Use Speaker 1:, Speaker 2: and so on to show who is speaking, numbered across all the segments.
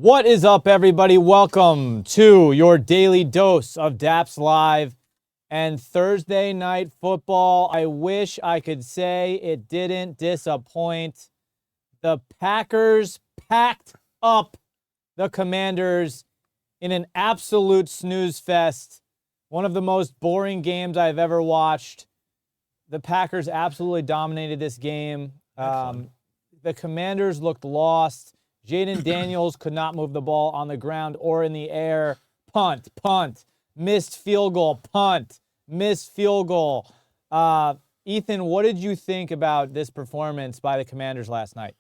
Speaker 1: What is up, everybody? Welcome to your daily dose of Dappz Live and Thursday Night Football. I wish I could say it didn't disappoint. The Packers packed up the Commanders in an absolute snooze fest. One of the most boring games I've ever watched. The Packers absolutely dominated this game. The Commanders looked lost. Jayden Daniels could not move the ball on the ground or in the air. Punt, missed field goal, punt, missed field goal. Ethan, what did you think about this performance by the Commanders last night?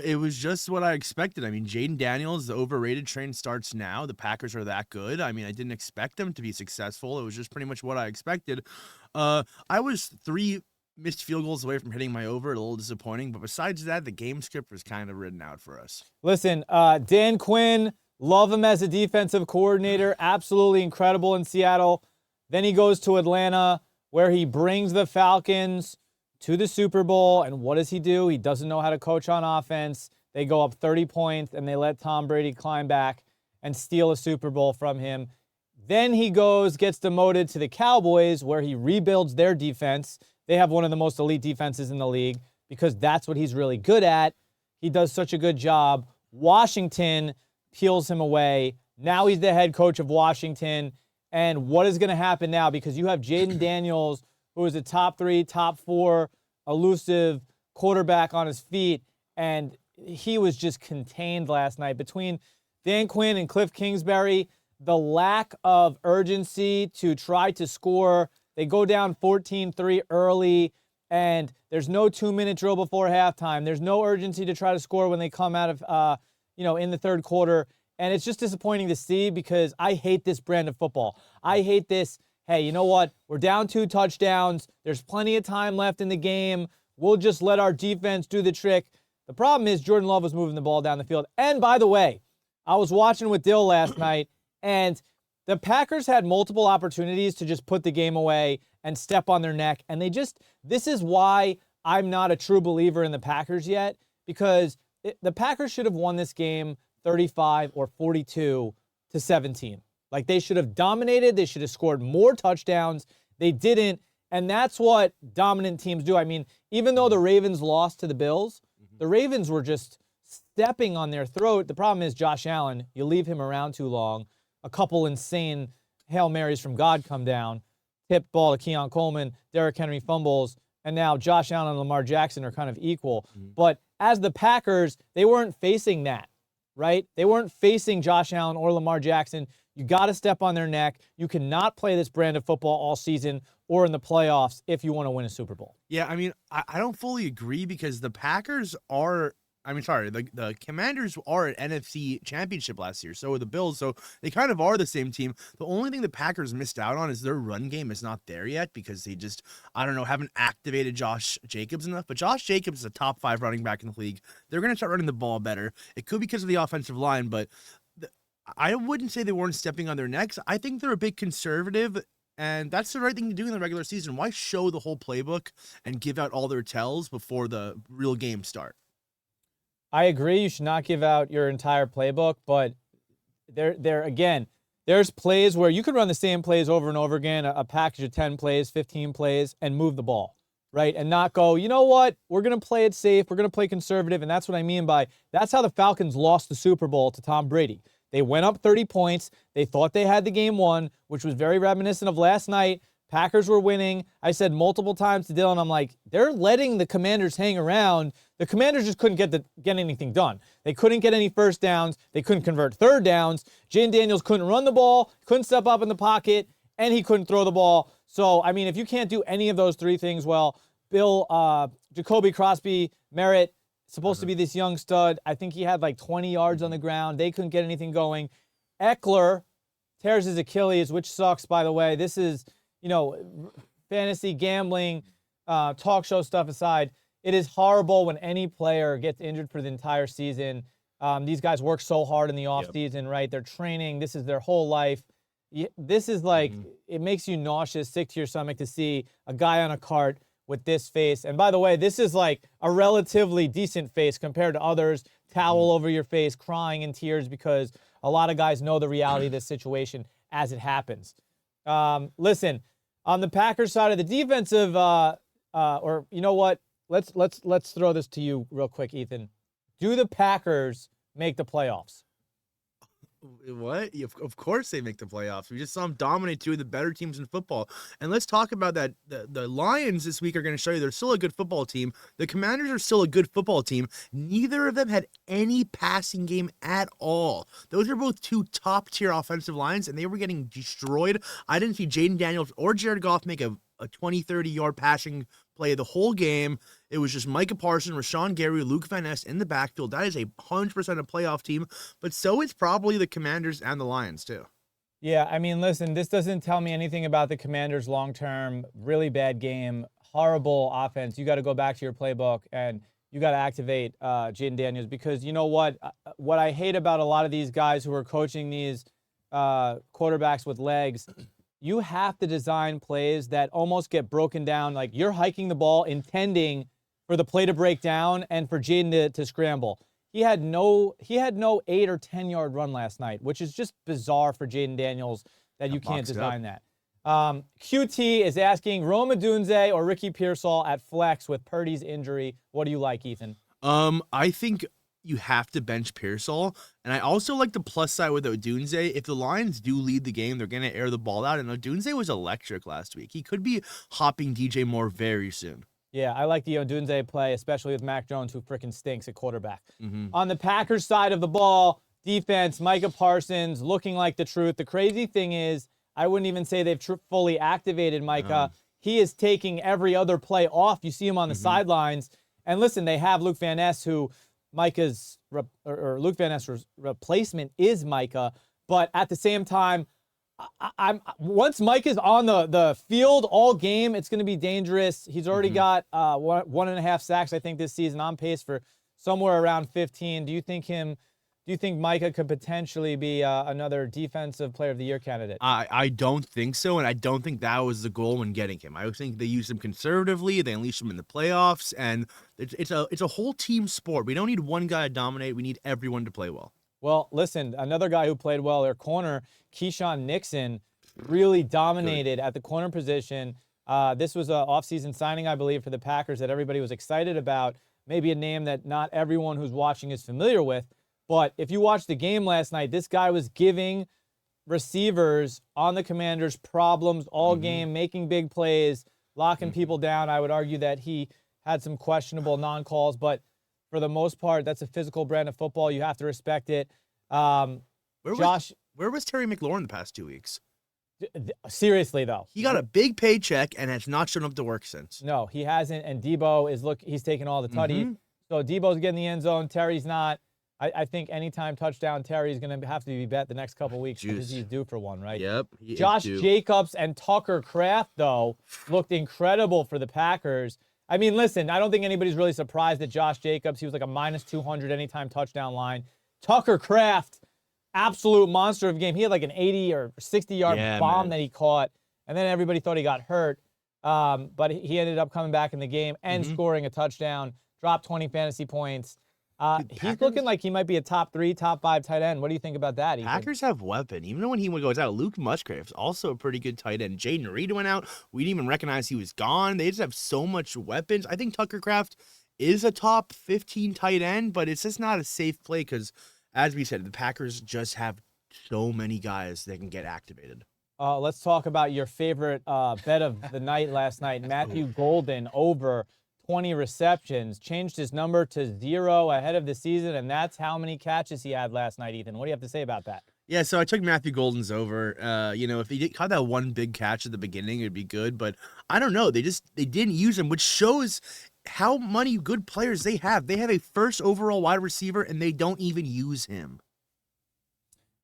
Speaker 2: It was just what I expected. I mean, Jayden Daniels, the overrated train starts now. The Packers are that good. I mean, I didn't expect them to be successful. It was just pretty much what I expected. I was 3 missed field goals away from hitting my over. A little disappointing, but besides that, the game script was kind of written out for us.
Speaker 1: Listen, Dan Quinn, love him as a defensive coordinator. Absolutely incredible in Seattle. Then he goes to Atlanta, where he brings the Falcons to the Super Bowl. And what does he do? He doesn't know how to coach on offense. They go up 30 points, and they let Tom Brady climb back and steal a Super Bowl from him. Then he gets demoted to the Cowboys, where he rebuilds their defense. They have one of the most elite defenses in the league because that's what he's really good at. He does such a good job. Washington peels him away. Now he's the head coach of Washington. And what is going to happen now? Because you have Jayden Daniels, who is a top 3, top 4 elusive quarterback on his feet, and he was just contained last night. Between Dan Quinn and Cliff Kingsbury, the lack of urgency to try to score. They go down 14-3 early, and there's no 2-minute drill before halftime. There's no urgency to try to score when they come out of, in the third quarter. And it's just disappointing to see because I hate this brand of football. I hate this, hey, you know what? We're down 2 touchdowns. There's plenty of time left in the game. We'll just let our defense do the trick. The problem is Jordan Love was moving the ball down the field. And by the way, I was watching with Dill last night, and the Packers had multiple opportunities to just put the game away and step on their neck. And this is why I'm not a true believer in the Packers yet, because the Packers should have won this game 35 or 42-17. Like, they should have dominated. They should have scored more touchdowns. They didn't. And that's what dominant teams do. I mean, even though the Ravens lost to the Bills, the Ravens were just stepping on their throat. The problem is Josh Allen, you leave him around too long. A couple insane Hail Marys from God come down, tipped ball to Keon Coleman, Derrick Henry fumbles, and now Josh Allen and Lamar Jackson are kind of equal. But as the Packers, they weren't facing that, right? They weren't facing Josh Allen or Lamar Jackson. You got to step on their neck. You cannot play this brand of football all season or in the playoffs if you want to win a Super Bowl.
Speaker 2: Yeah, I mean, I don't fully agree because the Packers are... the Commanders are an NFC championship last year. So are the Bills. So they kind of are the same team. The only thing the Packers missed out on is their run game is not there yet because they just, haven't activated Josh Jacobs enough. But Josh Jacobs is a top 5 running back in the league. They're going to start running the ball better. It could be because of the offensive line, but I wouldn't say they weren't stepping on their necks. I think they're a bit conservative. And that's the right thing to do in the regular season. Why show the whole playbook and give out all their tells before the real game start?
Speaker 1: I agree. You should not give out your entire playbook, but there's plays where you could run the same plays over and over again, a package of 10 plays, 15 plays, and move the ball, right? And not go, you know what? We're going to play it safe. We're going to play conservative. And that's what I mean by that's how the Falcons lost the Super Bowl to Tom Brady. They went up 30 points. They thought they had the game won, which was very reminiscent of last night. Packers were winning. I said multiple times to Dylan, I'm like, they're letting the Commanders hang around. The Commanders just couldn't get anything done. They couldn't get any first downs. They couldn't convert third downs. Jayden Daniels couldn't run the ball, couldn't step up in the pocket, and he couldn't throw the ball. So, I mean, if you can't do any of those 3 things well, Jacoby Crosby, Merritt, supposed to be this young stud. I think he had like 20 yards on the ground. They couldn't get anything going. Eckler tears his Achilles, which sucks, by the way. This is... fantasy gambling, talk show stuff aside, it is horrible when any player gets injured for the entire season. These guys work so hard in the offseason, right? They're training. This is their whole life. This is like, it makes you nauseous, sick to your stomach to see a guy on a cart with this face. And by the way, this is like a relatively decent face compared to others. towel over your face, crying in tears because a lot of guys know the reality of this situation as it happens. Listen, on the Packers side of the defensive, or you know what? Let's throw this to you real quick, Ethan. Do the Packers make the playoffs?
Speaker 2: What? Of course they make the playoffs. We just saw them dominate two of the better teams in football. And let's talk about that. The Lions this week are going to show you they're still a good football team. The Commanders are still a good football team. Neither of them had any passing game at all. Those are both two top-tier offensive lines, and they were getting destroyed. I didn't see Jayden Daniels or Jared Goff make a 20, 30-yard passing play the whole game. It was just Micah Parsons, Rashawn Gary, Luke Van Ness in the backfield. That is 100% a playoff team, but so is probably the Commanders and the Lions too.
Speaker 1: Yeah, I mean, listen, this doesn't tell me anything about the Commanders long-term. Really bad game, horrible offense. You got to go back to your playbook and you got to activate Jayden Daniels, because you know what? What I hate about a lot of these guys who are coaching these quarterbacks with legs, you have to design plays that almost get broken down. Like you're hiking the ball, intending for the play to break down and for Jayden to scramble. He had no 8 or 10 yard run last night, which is just bizarre for Jayden Daniels that you can't design that. QT is asking Rome Odunze or Ricky Pearsall at flex with Purdy's injury. What do you like, Ethan?
Speaker 2: I think you have to bench Pearsall, and I also like the plus side with Odunze. If the Lions do lead the game, they're going to air the ball out, and Odunze was electric last week. He could be hopping DJ Moore very soon.
Speaker 1: Yeah, I like the Odunze play, especially with Mac Jones, who freaking stinks at quarterback. On the Packers side of the ball, defense, Micah Parsons looking like the truth. The crazy thing is, I wouldn't even say they've fully activated Micah. He is taking every other play off. You see him on the sidelines. And listen, they have Luke Van Ness, who Micah's Luke Van Ness' replacement is Micah. But at the same time, once Mike is on the field all game, it's going to be dangerous. He's already got 1.5 sacks, I think, this season, on pace for somewhere around 15. Do you think Micah could potentially be another defensive player of the year candidate?
Speaker 2: I don't think so, and I don't think that was the goal when getting him. I think they used him conservatively. They unleashed him in the playoffs, and it's a whole team sport. We don't need one guy to dominate. We need everyone to play well.
Speaker 1: Well, listen, another guy who played well, their corner, Keyshawn Nixon, really dominated at the corner position. This was an offseason signing, I believe, for the Packers that everybody was excited about. Maybe a name that not everyone who's watching is familiar with. But if you watched the game last night, this guy was giving receivers on the Commanders problems all game, making big plays, locking people down. I would argue that he had some questionable non-calls, but for the most part, that's a physical brand of football. You have to respect it.
Speaker 2: Where was Terry McLaurin the past 2 weeks?
Speaker 1: Seriously, though.
Speaker 2: He got a big paycheck and has not shown up to work since.
Speaker 1: No, he hasn't. And Debo he's taking all the tutties. So Debo's getting the end zone. Terry's not. I think anytime touchdown, Terry's going to have to be bet the next couple weeks because he's due for one, right?
Speaker 2: Yep.
Speaker 1: Josh Jacobs and Tucker Kraft, though, looked incredible for the Packers. I mean, listen, I don't think anybody's really surprised at Josh Jacobs. He was like a minus 200 anytime touchdown line. Tucker Kraft, absolute monster of a game. He had like an 80 or 60-yard bomb that he caught, and then everybody thought he got hurt. But he ended up coming back in the game and scoring a touchdown, dropped 20 fantasy points. He's looking like he might be a top 3, top 5 tight end. What do you think about that, Ethan?
Speaker 2: Packers have weapon. Even when he goes out, Luke Musgrave's also a pretty good tight end. Jayden Reed went out. We didn't even recognize he was gone. They just have so much weapons. I think Tucker Kraft is a top 15 tight end, but it's just not a safe play because, as we said, the Packers just have so many guys that can get activated.
Speaker 1: Let's talk about your favorite bet of the night last night. Matthew Golden over 20 receptions, changed his number to 0 ahead of the season, and that's how many catches he had last night, Ethan. What do you have to say about that?
Speaker 2: Yeah, so I took Matthew Golden's over. If he caught that one big catch at the beginning, it'd be good, but I don't know. They didn't use him, which shows how many good players they have. They have a first overall wide receiver, and they don't even use him.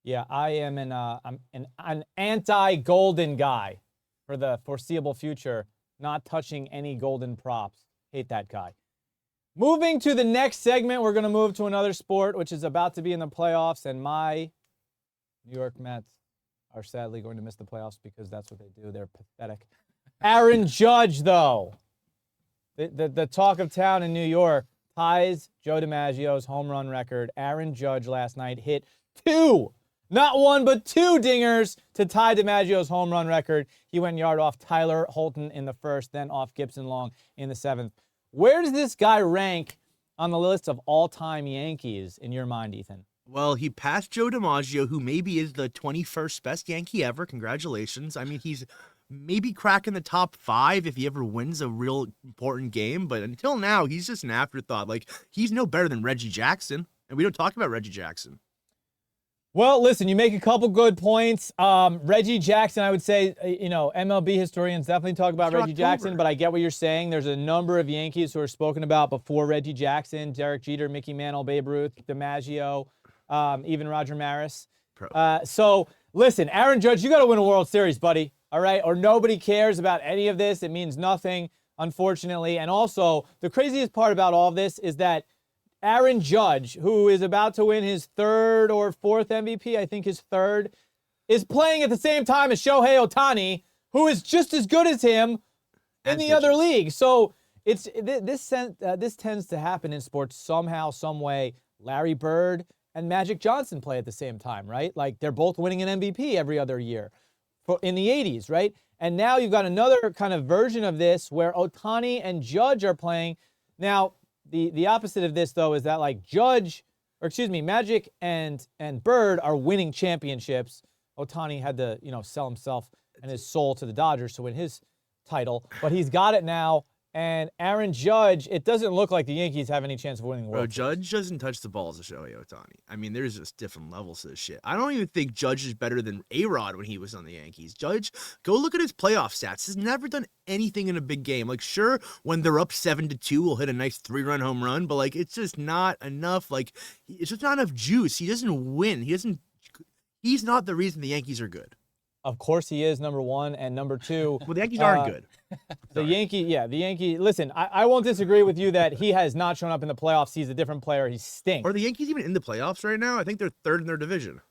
Speaker 1: Yeah, I am an anti-Golden guy for the foreseeable future, not touching any Golden props. Hate that guy. Moving to the next segment, we're going to move to another sport, which is about to be in the playoffs, and my New York Mets are sadly going to miss the playoffs because that's what they do. They're pathetic. Aaron Judge, though, the talk of town in New York, ties Joe DiMaggio's home run record. Aaron Judge last night hit 2, not 1, but 2 dingers to tie DiMaggio's home run record. He went yard off Tyler Holton in the first, then off Gibson Long in the 7th. Where does this guy rank on the list of all-time Yankees in your mind, Ethan?
Speaker 2: Well, he passed Joe DiMaggio, who maybe is the 21st best Yankee ever. Congratulations. I mean, he's maybe cracking the top 5 if he ever wins a real important game. But until now, he's just an afterthought. Like, he's no better than Reggie Jackson. And we don't talk about Reggie Jackson.
Speaker 1: Well, listen, you make a couple good points. Reggie Jackson, I would say, MLB historians definitely talk about Reggie Jackson, but I get what you're saying. There's a number of Yankees who are spoken about before Reggie Jackson: Derek Jeter, Mickey Mantle, Babe Ruth, DiMaggio, even Roger Maris. So, listen, Aaron Judge, you got to win a World Series, buddy, all right? Or nobody cares about any of this. It means nothing, unfortunately. And also, the craziest part about all of this is that Aaron Judge, who is about to win his 3rd or 4th MVP, I think his 3rd, is playing at the same time as Shohei Ohtani, who is just as good as him in the other league. So this tends to happen in sports somehow, some way. Larry Bird and Magic Johnson play at the same time, right? Like, they're both winning an MVP every other year in the 80s, right? And now you've got another kind of version of this where Ohtani and Judge are playing. Now, the opposite of this, though, is that, like, Magic and Bird are winning championships. Ohtani had to, sell himself and his soul to the Dodgers to win his title, but he's got it now. And Aaron Judge, it doesn't look like the Yankees have any chance of winning the World Series.
Speaker 2: Judge doesn't touch the balls of Shohei Ohtani. I mean, there's just different levels to this shit. I don't even think Judge is better than A-Rod when he was on the Yankees. Judge, go look at his playoff stats. He's never done anything in a big game. Like, sure, when they're up 7-2, he'll hit a nice 3-run home run, but, like, it's just not enough. Like, it's just not enough juice. He doesn't win. He's not the reason the Yankees are good.
Speaker 1: Of course he is, number one, and number two.
Speaker 2: Well, the Yankees aren't good.
Speaker 1: The Yankee. Listen, I won't disagree with you that he has not shown up in the playoffs. He's a different player. He stinks.
Speaker 2: Are the Yankees even in the playoffs right now? I think they're 3rd in their division.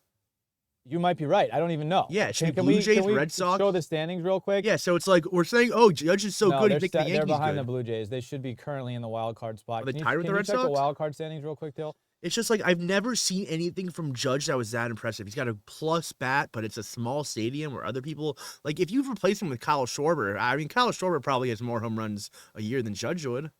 Speaker 1: You might be right. I don't even know.
Speaker 2: Yeah,
Speaker 1: can
Speaker 2: Blue Jays,
Speaker 1: we
Speaker 2: Red Sox.
Speaker 1: Show the standings real quick?
Speaker 2: Yeah, so it's like we're saying, oh, Judge is so good. He the Yankees
Speaker 1: they're behind
Speaker 2: good.
Speaker 1: the Blue Jays. They should be currently in the wild card spot.
Speaker 2: Are they tied with the Red Sox?
Speaker 1: Can you check the wild card standings real quick, Dale?
Speaker 2: It's just like I've never seen anything from Judge that was that impressive. He's got a plus bat, but it's a small stadium where other people, like, if you replace him with Kyle Schwarber, I mean, Kyle Schwarber probably has more home runs a year than Judge would.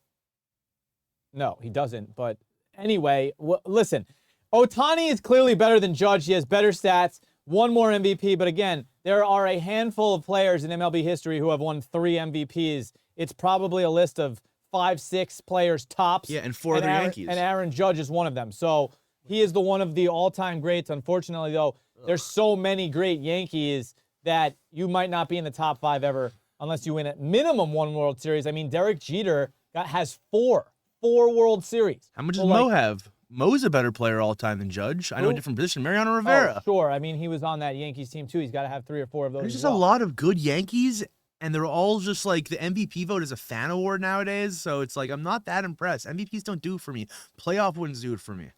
Speaker 1: No, he doesn't. But anyway, listen, Ohtani is clearly better than Judge. He has better stats, one more MVP. But again, there are a handful of players in MLB history who have won 3 MVPs. It's probably a list of 5-6 players tops.
Speaker 2: Yeah, and 4 other Yankees.
Speaker 1: And Aaron Judge is one of them. So he is one of the all-time greats. Unfortunately, though, there's so many great Yankees that you might not be in the top 5 ever unless you win at minimum 1 World Series. I mean, Derek Jeter has 4 World Series.
Speaker 2: How much does Mo have? Mo's a better player all time than Judge. I know a different position. Mariano Rivera.
Speaker 1: Oh, sure. I mean, he was on that Yankees team, too. He's got to have 3 or 4 of those.
Speaker 2: There's just a lot of good Yankees. And they're all just like, the MVP vote is a fan award nowadays. So it's like, I'm not that impressed. MVPs don't do it for me. Playoff wins do it for me.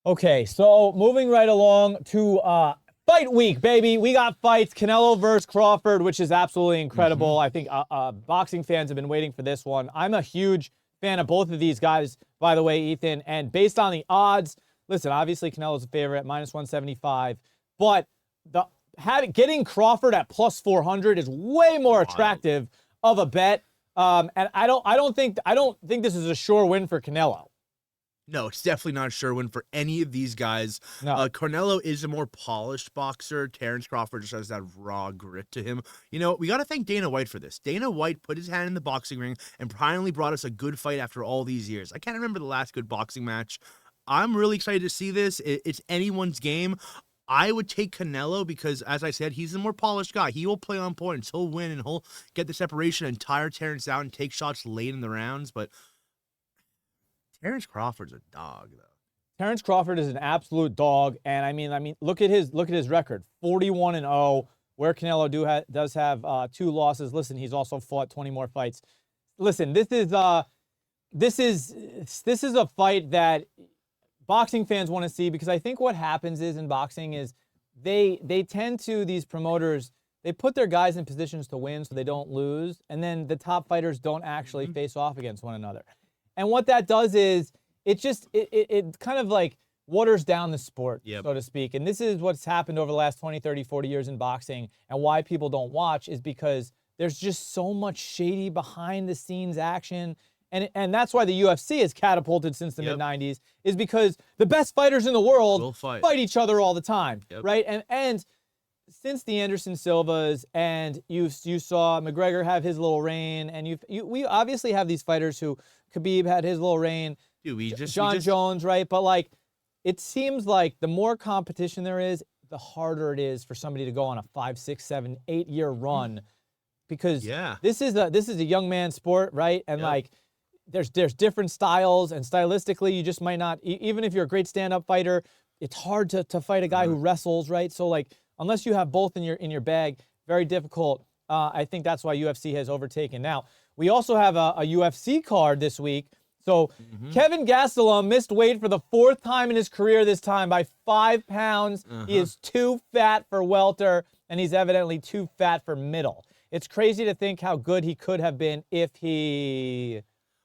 Speaker 1: Okay, so moving right along to fight week, baby. We got fights. Canelo versus Crawford, which is absolutely incredible. I think boxing fans have been waiting for this one. I'm a huge fan of both of these guys, by the way, Ethan. And based on the odds, listen, obviously Canelo's a favorite, -175. But getting Crawford at +400 is way more attractive of a bet. And I don't think this is a sure win for Canelo.
Speaker 2: No, it's definitely not a sure win for any of these guys.
Speaker 1: No.
Speaker 2: Canelo is a more polished boxer. Terence Crawford just has that raw grit to him. You know, we got to thank Dana White for this. Dana White put his hand in the boxing ring and finally brought us a good fight after all these years. I can't remember the last good boxing match. I'm really excited to see this. It's anyone's game. I would take Canelo because, as I said, he's the more polished guy. He will play on points. He'll win, and he'll get the separation and tire Terence out and take shots late in the rounds. But Terence Crawford's a dog, though.
Speaker 1: Terence Crawford is an absolute dog, and I mean, look at his record, 41-0. Where Canelo does have 2 losses. Listen, he's also fought 20 more fights. Listen, this is a fight that boxing fans want to see, because I think what happens is in boxing is they tend to, these promoters, they put their guys in positions to win so they don't lose, and then the top fighters don't actually face off against one another. And what that does is it kind of like waters down the sport, so to speak. And this is what's happened over the last 20, 30, 40 years in boxing, and why people don't watch is because there's just so much shady behind the scenes action. And that's why the UFC has catapulted since the mid-90s, is because the best fighters in the world fight each other all the time, right? And since the Anderson Silvas, and you saw McGregor have his little reign, and we obviously have these fighters who Khabib had his little reign, John Jones, right? But like, it seems like the more competition there is, the harder it is for somebody to go on a 5, 6, 7, 8 year run, because this is a young man sport, right? And like, there's different styles, and stylistically, you just might not, even if you're a great stand-up fighter, it's hard to fight a guy who wrestles, right? So like, unless you have both in your bag, very difficult. I think that's why UFC has overtaken. Now, we also have a UFC card this week. So Kevin Gastelum missed weight for the 4th time in his career, this time by 5 pounds. He is too fat for welter, and he's evidently too fat for middle. It's crazy to think how good he could have been if he...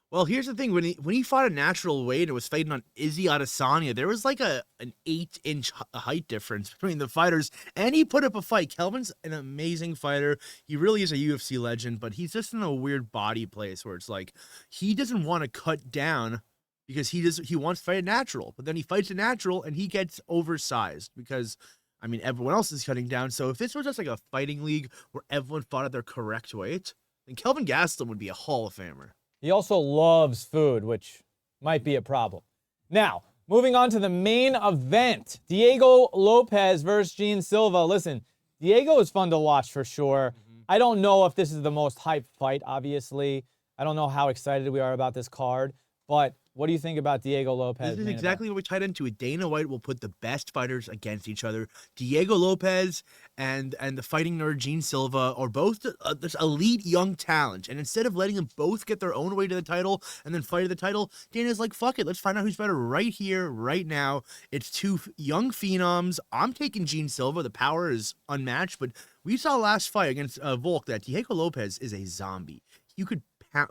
Speaker 2: Well, here's the thing. When he fought a natural weight and was fighting on Izzy Adesanya, there was like an 8-inch height difference between the fighters, and he put up a fight. Kelvin's an amazing fighter. He really is a UFC legend, but he's just in a weird body place where it's like he doesn't want to cut down because he wants to fight a natural, but then he fights a natural and he gets oversized because, I mean, everyone else is cutting down. So if this was just like a fighting league where everyone fought at their correct weight, then Kelvin Gastelum would be a Hall of Famer.
Speaker 1: He also loves food, which might be a problem. Now, moving on to the main event, Diego Lopes versus Gene Silva. Listen, Diego is fun to watch for sure. I don't know if this is the most hyped fight, obviously. I don't know how excited we are about this card, but what do you think about Diego Lopes?
Speaker 2: This is exactly what we tied into it. Dana White will put the best fighters against each other. Diego Lopes and the fighting nerd Gene Silva are both this elite young talent. And instead of letting them both get their own way to the title and then fight to the title, Dana's like, fuck it, let's find out who's better right here, right now. It's two young phenoms. I'm taking Gene Silva. The power is unmatched, but we saw last fight against Volk that Diego Lopes is a zombie. You could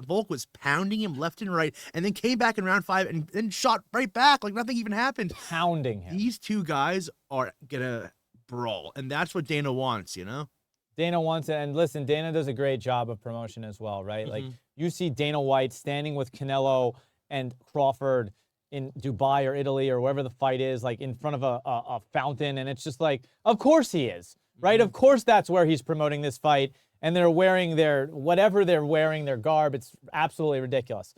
Speaker 2: Volk was pounding him left and right, and then came back in round 5 and then shot right back like nothing even happened.
Speaker 1: Pounding him.
Speaker 2: These two guys are gonna brawl, and that's what Dana wants, you know?
Speaker 1: Dana wants it, and listen, Dana does a great job of promotion as well, right? Like, you see Dana White standing with Canelo and Crawford in Dubai or Italy or wherever the fight is, like in front of a fountain, and it's just like, of course he is, right? Of course that's where he's promoting this fight. And they're wearing whatever they're wearing, their garb. It's absolutely ridiculous.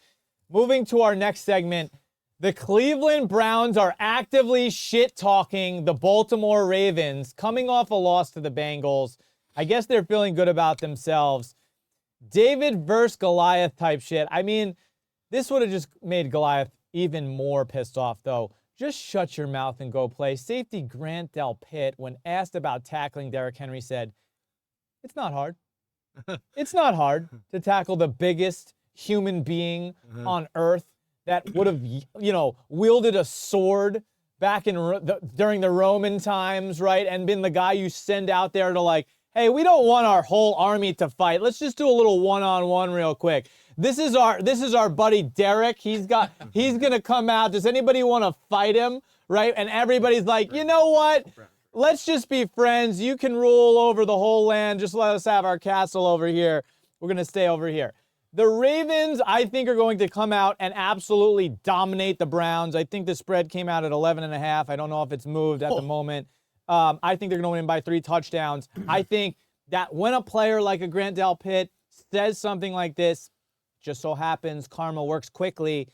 Speaker 1: Moving to our next segment, the Cleveland Browns are actively shit-talking the Baltimore Ravens, coming off a loss to the Bengals. I guess they're feeling good about themselves. David versus Goliath type shit. I mean, this would have just made Goliath even more pissed off, though. Just shut your mouth and go play. Safety Grant Delpit, when asked about tackling Derrick Henry, said, it's not hard. It's not hard to tackle the biggest human being on earth that would have, wielded a sword back during the Roman times, right? And been the guy you send out there to like, hey, we don't want our whole army to fight. Let's just do a little one-on-one real quick. This is our buddy Derrick. He's gonna come out. Does anybody want to fight him? Right? And everybody's like, you know what? Let's just be friends. You can rule over the whole land. Just let us have our castle over here. We're going to stay over here. The Ravens, I think, are going to come out and absolutely dominate the Browns. I think the spread came out at 11.5. I don't know if it's moved at the moment. I think they're going to win by 3 touchdowns. I think that when a player like a Grant Delpit says something like this, just so happens karma works quickly,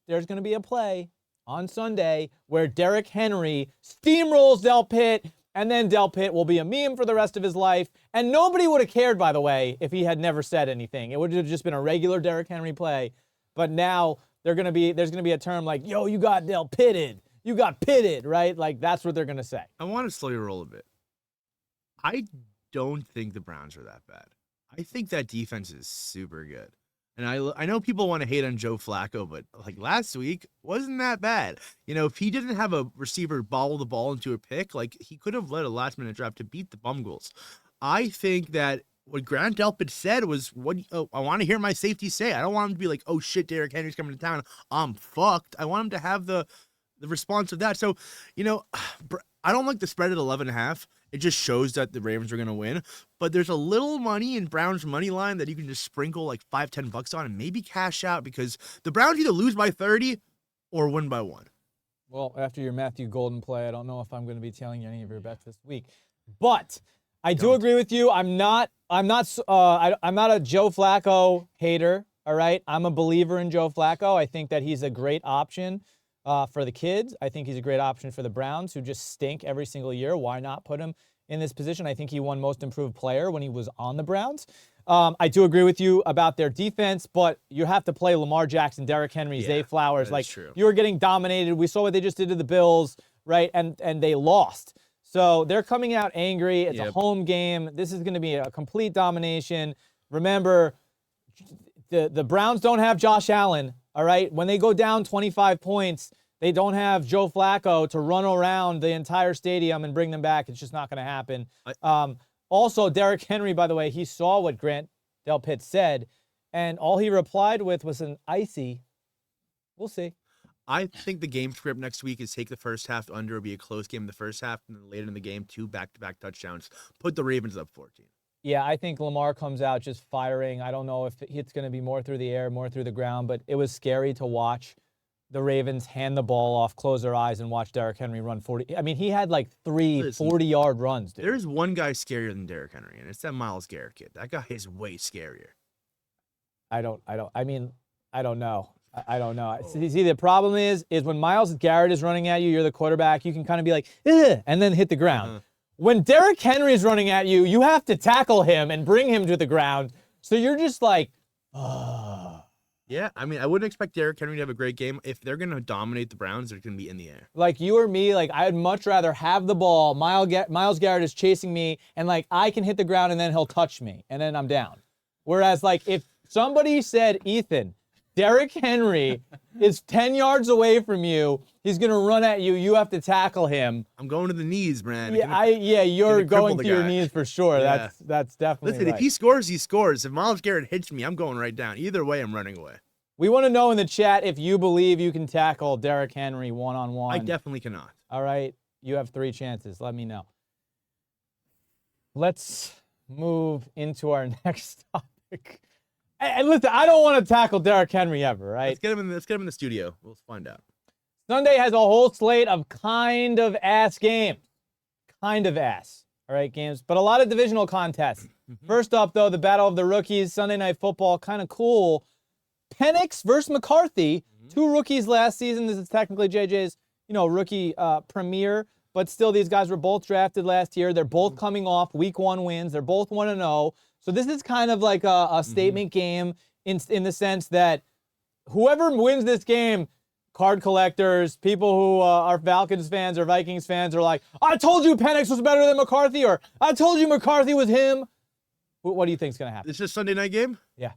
Speaker 1: there's going to be a play on Sunday where Derrick Henry steamrolls Delpit, and then Delpit will be a meme for the rest of his life. And nobody would have cared, by the way, if he had never said anything. It would have just been a regular Derrick Henry play. But now there's going to be a term like, yo, you got Delpited. You got pitted, right? Like, that's what they're going to say.
Speaker 2: I want to slow your roll a bit. I don't think the Browns are that bad. I think that defense is super good. And I know people want to hate on Joe Flacco, but like last week wasn't that bad. If he didn't have a receiver bobble the ball into a pick, like he could have led a last-minute drive to beat the Bungles. I think that what Grant Delpit said was, I want to hear my safety say. I don't want him to be like, oh shit, Derrick Henry's coming to town, I'm fucked. I want him to have the response of that. So, I don't like the spread at 11.5. It just shows that the Ravens are going to win. But there's a little money in Browns money line that you can just sprinkle like $5-10 on and maybe cash out, because the Browns either lose by 30 or win by 1.
Speaker 1: Well, after your Matthew Golden play, I don't know if I'm going to be telling you any of your bets this week. But I do agree with you. I'm not a Joe Flacco hater. All right. I'm a believer in Joe Flacco. I think that he's a great option for the kids. I think he's a great option for the Browns, who just stink every single year. Why not put him in this position? I think he won Most Improved Player when he was on the Browns. I do agree with you about their defense, but you have to play Lamar Jackson, Derrick Henry, Zay Flowers. Like, true. You were getting dominated. We saw what they just did to the Bills, right? And they lost. So they're coming out angry. It's a home game. This is going to be a complete domination. Remember, the Browns don't have Josh Allen, all right? When they go down 25 points, they don't have Joe Flacco to run around the entire stadium and bring them back. It's just not going to happen. Also, Derrick Henry, by the way, he saw what Grant Delpit said, and all he replied with was an icy. We'll see.
Speaker 2: I think the game script next week is take the first half under, be a close game in the first half, and then later in the game, 2 back-to-back touchdowns. Put the Ravens up 14.
Speaker 1: Yeah, I think Lamar comes out just firing. I don't know if it's going to be more through the air, more through the ground, but it was scary to watch the Ravens hand the ball off, close their eyes, and watch Derrick Henry run 40. I mean, he had like 3 40-yard runs, dude.
Speaker 2: There's one guy scarier than Derrick Henry, and it's that Myles Garrett kid. That guy is way scarier.
Speaker 1: I don't know. I don't know. See, the problem is when Myles Garrett is running at you, you're the quarterback, you can kind of be like, ugh, and then hit the ground. When Derrick Henry is running at you, you have to tackle him and bring him to the ground. So you're just like,
Speaker 2: Yeah, I mean, I wouldn't expect Derrick Henry to have a great game. If they're going to dominate the Browns, they're going to be in the air.
Speaker 1: Like you or me, like I'd much rather have the ball. Myles Garrett is chasing me, and like I can hit the ground, and then he'll touch me, and then I'm down. Whereas like if somebody said, Ethan, Derrick Henry is 10 yards away from you, he's going to run at you, you have to tackle him.
Speaker 2: I'm going to the knees, man.
Speaker 1: You're going to your knees for sure. Yeah. That's definitely
Speaker 2: Listen,
Speaker 1: right.
Speaker 2: If he scores, he scores. If Myles Garrett hits me, I'm going right down. Either way, I'm running away.
Speaker 1: We want to know in the chat if you believe you can tackle Derrick Henry one-on-one.
Speaker 2: I definitely cannot.
Speaker 1: All right. You have 3 chances. Let me know. Let's move into our next topic. And listen, I don't want to tackle Derrick Henry ever, right?
Speaker 2: Let's get him in the studio. We'll find out.
Speaker 1: Sunday has a whole slate of kind of ass games. Kind of ass. All right, games. But a lot of divisional contests. First up, though, the Battle of the Rookies, Sunday Night Football, kind of cool. Penix versus McCarthy. 2 rookies last season. This is technically JJ's, rookie premiere. But still, these guys were both drafted last year. They're both coming off week 1 wins. They're both 1-0. So this is kind of like a statement game in the sense that whoever wins this game, card collectors, people who are Falcons fans or Vikings fans are like, I told you Penix was better than McCarthy, or I told you McCarthy was him. What do you think is going to happen?
Speaker 2: It's just Sunday night game?
Speaker 1: Yeah.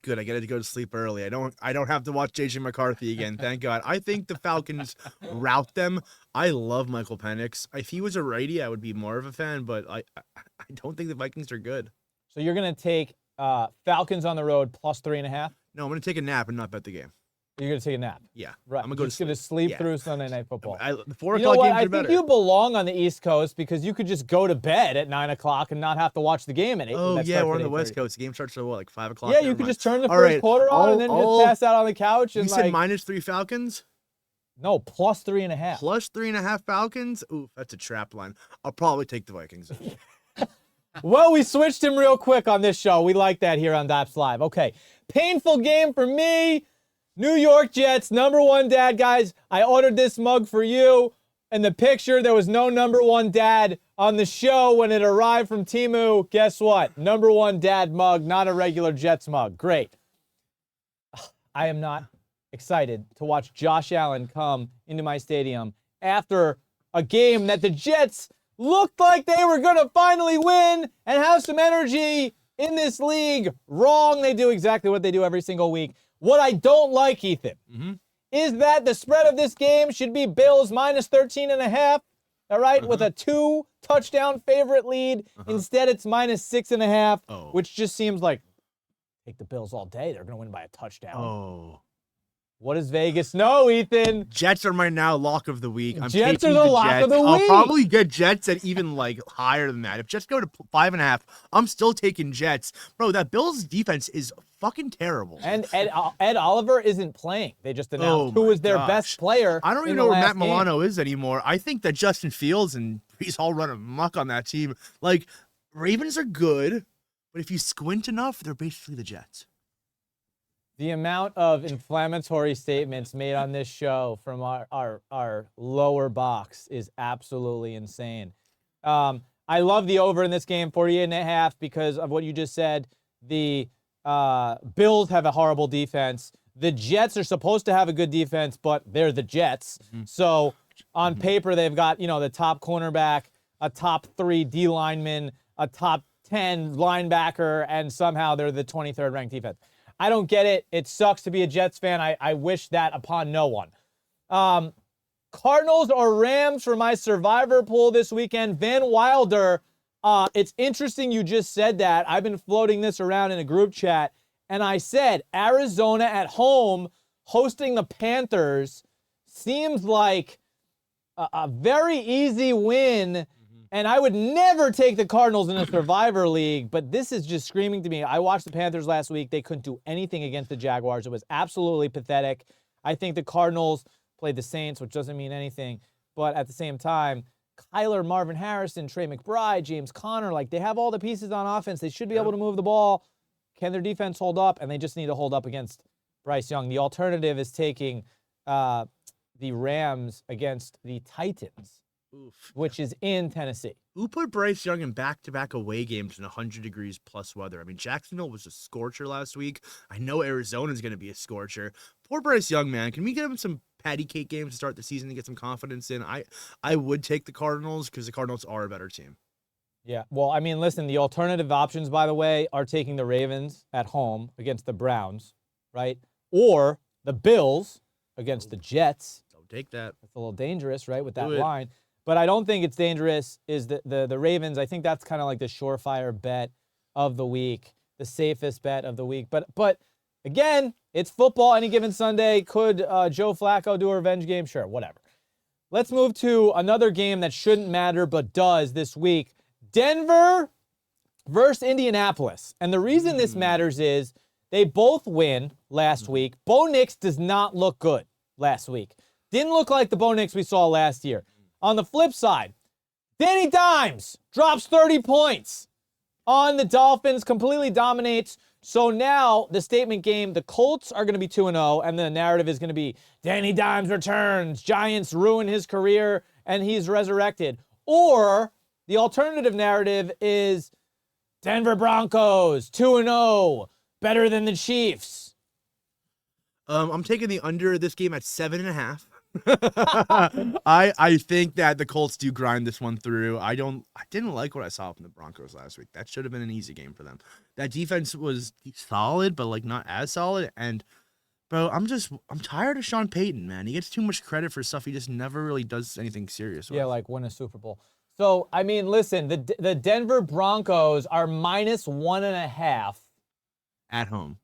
Speaker 2: Good. I get to go to sleep early. I don't have to watch JJ McCarthy again. Thank God. I think the Falcons rout them. I love Michael Penix. If he was a righty, I would be more of a fan, but I don't think the Vikings are good.
Speaker 1: So you're going to take Falcons on the road plus 3.5?
Speaker 2: No, I'm going to take a nap and not bet the game.
Speaker 1: You're going to take a nap?
Speaker 2: Yeah.
Speaker 1: Right.
Speaker 2: I'm going
Speaker 1: to sleep through Sunday Night Football.
Speaker 2: The 4 o'clock games are better.
Speaker 1: I think you belong on the East Coast because you could just go to bed at 9 o'clock and not have to watch the game at 8.
Speaker 2: Oh, yeah, we're on the West Coast. The game starts at like 5 o'clock?
Speaker 1: Yeah, you could just turn the first quarter on and then just pass out on the couch. And
Speaker 2: you said -3 Falcons?
Speaker 1: No, plus 3.5.
Speaker 2: Plus 3.5 Falcons? Ooh, that's a trap line. I'll probably take the Vikings.
Speaker 1: Well, we switched him real quick on this show. We like that here on Dappz Live. Okay, painful game for me. New York Jets, #1 dad, guys. I ordered this mug for you. In the picture, there was no #1 dad on the show when it arrived from Temu. Guess what? #1 dad mug, not a regular Jets mug. Great. I am not excited to watch Josh Allen come into my stadium after a game that the Jets looked like they were going to finally win and have some energy in this league. Wrong. They do exactly what they do every single week. What I don't like, Ethan, is that the spread of this game should be Bills -13.5. all right, with a 2-touchdown favorite lead. Instead, it's -6.5, which just seems like take the Bills all day. They're going to win by a touchdown.
Speaker 2: Oh.
Speaker 1: What does Vegas know, Ethan?
Speaker 2: Jets are my now lock of the week. I'm
Speaker 1: Jets
Speaker 2: taking
Speaker 1: are the lock
Speaker 2: Jets.
Speaker 1: of the
Speaker 2: I'll
Speaker 1: week.
Speaker 2: probably get Jets at even like higher than that. If Jets go to 5.5, I'm still taking Jets. Bro, that Bills defense is fucking terrible.
Speaker 1: And Ed Oliver isn't playing. They just announced who
Speaker 2: my
Speaker 1: was their
Speaker 2: gosh.
Speaker 1: best player.
Speaker 2: I don't even know where Matt Milano is anymore. I think that Justin Fields and Brees all run amok on that team. Like, Ravens are good, but if you squint enough, they're basically the Jets.
Speaker 1: The amount of inflammatory statements made on this show from our lower box is absolutely insane. I love the over in this game, 48.5, because of what you just said. The Bills have a horrible defense. The Jets are supposed to have a good defense, but they're the Jets. So on paper, they've got, the top cornerback, a top 3 D lineman, a top 10 linebacker, and somehow they're the 23rd ranked defense. I don't get it. It sucks to be a Jets fan. I wish that upon no one. Cardinals or Rams for my survivor pool this weekend. Van Wilder, it's interesting you just said that. I've been floating this around in a group chat, and I said Arizona at home hosting the Panthers seems like a very easy win. And I would never take the Cardinals in a Survivor League, but this is just screaming to me. I watched the Panthers last week. They couldn't do anything against the Jaguars. It was absolutely pathetic. I think the Cardinals played the Saints, which doesn't mean anything. But at the same time, Kyler, Marvin Harrison, Trey McBride, James Conner, like they have all the pieces on offense. They should be able to move the ball. Can their defense hold up? And they just need to hold up against Bryce Young. The alternative is taking the Rams against the Titans.
Speaker 2: Oof.
Speaker 1: Which is in Tennessee.
Speaker 2: Who put Bryce Young in back-to-back away games in 100 degrees plus weather? I mean, Jacksonville was a scorcher last week. I know Arizona's going to be a scorcher. Poor Bryce Young, man. Can we give him some patty cake games to start the season to get some confidence in? I would take the Cardinals because the Cardinals are a better team.
Speaker 1: Yeah, well, I mean, listen, the alternative options, by the way, are taking the Ravens at home against the Browns, right? Or the Bills against the Jets.
Speaker 2: Don't take that.
Speaker 1: It's a little dangerous, right, with that line. But I don't think it's dangerous is the Ravens. I think that's kind of like the surefire bet of the week, the safest bet of the week. But again, it's football any given Sunday. Could Joe Flacco do a revenge game? Sure, whatever. Let's move to another game that shouldn't matter but does this week. Denver versus Indianapolis. And the reason this matters is they both win last week. Bo Nix does not look good last week. Didn't look like the Bo Nix we saw last year. On the flip side, Danny Dimes drops 30 points on the Dolphins, completely dominates. So now the statement game, the Colts are going to be 2-0, and the narrative is going to be Danny Dimes returns, Giants ruin his career, and he's resurrected. Or the alternative narrative is Denver Broncos 2-0, better than the Chiefs.
Speaker 2: I'm taking the under this game at 7.5. I think that the Colts do grind this one through. I didn't like what I saw from the Broncos last week. That should have been an easy game for them. That defense was solid, but like not as solid. And bro, I'm tired of Sean Payton, man. He gets too much credit for stuff he just never really does anything serious with.
Speaker 1: Yeah, like win a Super Bowl. So I mean, listen, the Denver Broncos are -1.5
Speaker 2: at home,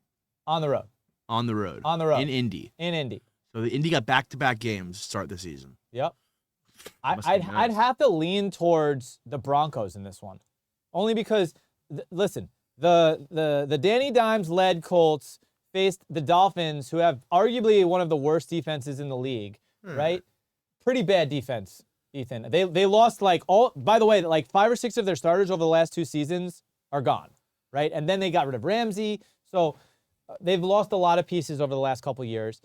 Speaker 1: on the road.
Speaker 2: On the road. In Indy. So the Indy got back-to-back games to start the season.
Speaker 1: Yep. I'd have to lean towards the Broncos in this one, only because listen, the Danny Dimes led Colts faced the Dolphins, who have arguably one of the worst defenses in the league. Right? Pretty bad defense, Ethan. They lost by the way, like 5 or 6 of their starters over the last 2 seasons are gone. Right? And then they got rid of Ramsey. So they've lost a lot of pieces over the last couple years.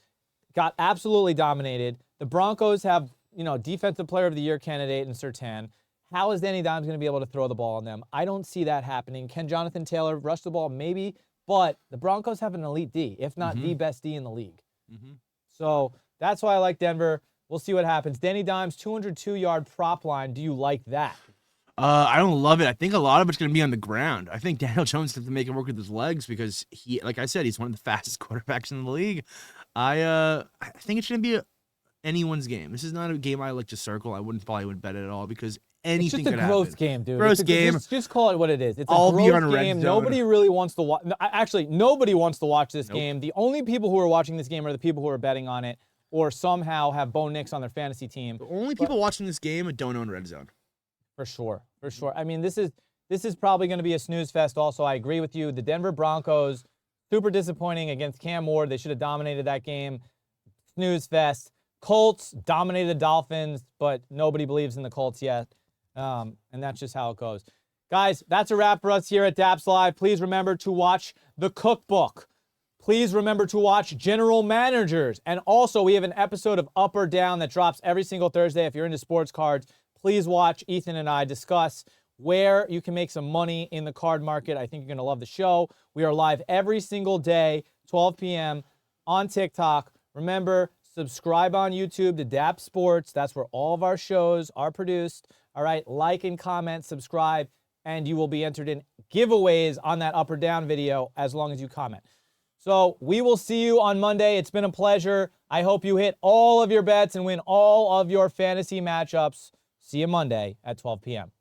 Speaker 1: Got absolutely dominated. The Broncos have, Defensive Player of the Year candidate in Surtain. How is Danny Dimes going to be able to throw the ball on them? I don't see that happening. Can Jonathan Taylor rush the ball? Maybe. But the Broncos have an elite D, if not the best D in the league. So that's why I like Denver. We'll see what happens. Danny Dimes, 202-yard prop line. Do you like that?
Speaker 2: I don't love it. I think a lot of it's going to be on the ground. I think Daniel Jones has to make it work with his legs because he, like I said, he's one of the fastest quarterbacks in the league. I think it's going to be anyone's game. This is not a game I like to circle. I probably wouldn't bet it at all because
Speaker 1: It's
Speaker 2: anything
Speaker 1: just a
Speaker 2: could
Speaker 1: gross
Speaker 2: happen.
Speaker 1: game, dude.
Speaker 2: Gross
Speaker 1: It's
Speaker 2: game.
Speaker 1: Just call it what it is. It's
Speaker 2: I'll
Speaker 1: a
Speaker 2: be
Speaker 1: gross
Speaker 2: on red
Speaker 1: game.
Speaker 2: zone.
Speaker 1: Nobody really wants to watch. Actually, nobody wants to watch this
Speaker 2: Nope.
Speaker 1: game. The only people who are watching this game are the people who are betting on it or somehow have Bo Nix on their fantasy team.
Speaker 2: The only people watching this game don't own red zone.
Speaker 1: For sure. I mean, this is probably going to be a snooze fest also. I agree with you. The Denver Broncos, super disappointing against Cam Ward. They should have dominated that game. Snooze fest. Colts dominated the Dolphins, but nobody believes in the Colts yet. And that's just how it goes. Guys, that's a wrap for us here at Dappz Live. Please remember to watch The Cookbook. Please remember to watch General Managers. And also, we have an episode of Up or Down that drops every single Thursday. If you're into sports cards, please watch Ethan and I discuss where you can make some money in the card market. I think you're going to love the show. We are live every single day, 12 p.m. on TikTok. Remember, subscribe on YouTube to Dappz Sports. That's where all of our shows are produced. All right, like and comment, subscribe, and you will be entered in giveaways on that Up or Down video as long as you comment. So we will see you on Monday. It's been a pleasure. I hope you hit all of your bets and win all of your fantasy matchups. See you Monday at 12 p.m.